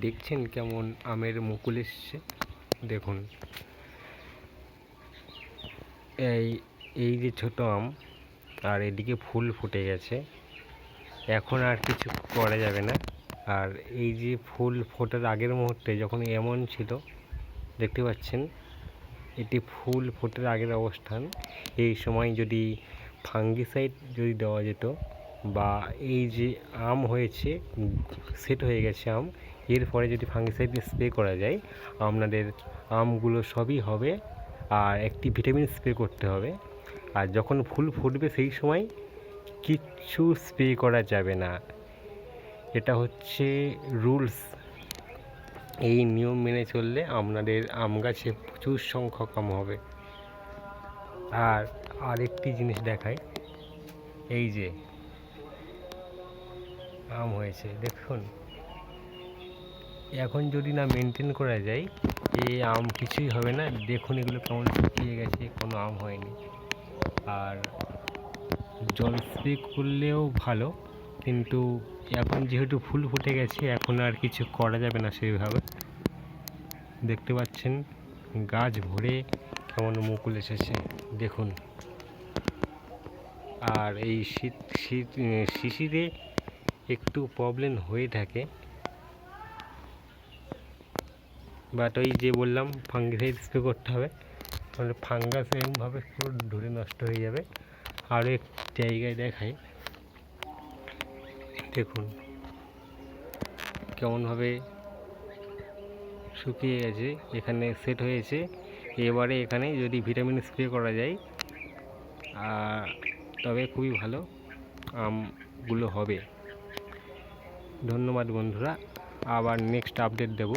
দেখছেন কেমন আমের মুকুল এসছে। দেখুন এই এই যে ছোট আম, আর এদিকে ফুল ফুটে গেছে। এখন আর কিছু করা যাবে না। আর এই যে ফুল ফোটার আগের মুহূর্তে যখন এমন ছিল, দেখতে পাচ্ছেন এটি ফুল ফোটার আগের অবস্থান। এই সময় যদি ফাঙ্গিসাইড যদি দেওয়া যেত, বা এই যে আম হয়েছে সেট হয়ে গেছে আম, এরপরে যদি ফাঙ্গিসাইড স্প্রে করা যায়, আপনাদের আমগুলো সবই হবে। আর একটি ভিটামিন স্প্রে করতে হবে। আর যখন ফুল ফুটবে সেই সময় কিচ্ছু স্প্রে করা যাবে না। এটা হচ্ছে রুলস। এই নিয়ম মেনে চললে আপনাদের আম গাছে প্রচুর সংখ্যক আম হবে। আর আরেকটি জিনিস দেখাই, এই যে আম হয়েছে দেখুন। এখন যদি না মেনটেন করা যায়, এই আম কিছুই হবে না। দেখুন এগুলো কেমন শুকিয়ে গেছে, কোনো আম হয়নি। আর জল স্প্রে করলেও ভালো, কিন্তু এখন যেহেতু ফুল ফুটে গেছে, এখন আর কিছু করা যাবে না সেইভাবে। দেখতে পাচ্ছেন গাছ ভরে কেমন মুকুল এসেছে দেখুন। আর এই শিশিরে একটু প্রবলেম হয়ে থাকে, বাট ওই যে বললাম ফাঙ্গিসাইড স্প্রে করতে হবে, তাহলে ফাঙ্গাস এরকমভাবে পুরো ধরে নষ্ট হয়ে যাবে। আরও এক জায়গায় দেখাই, দেখুন কেমনভাবে শুকিয়ে গেছে, এখানে সেট হয়েছে। এবারে এখানে যদি ভিটামিন স্প্রে করা যায়, তবে খুবই ভালো আমগুলো হবে। ধন্যবাদ বন্ধুরা, আবার নেক্সট আপডেট দেব।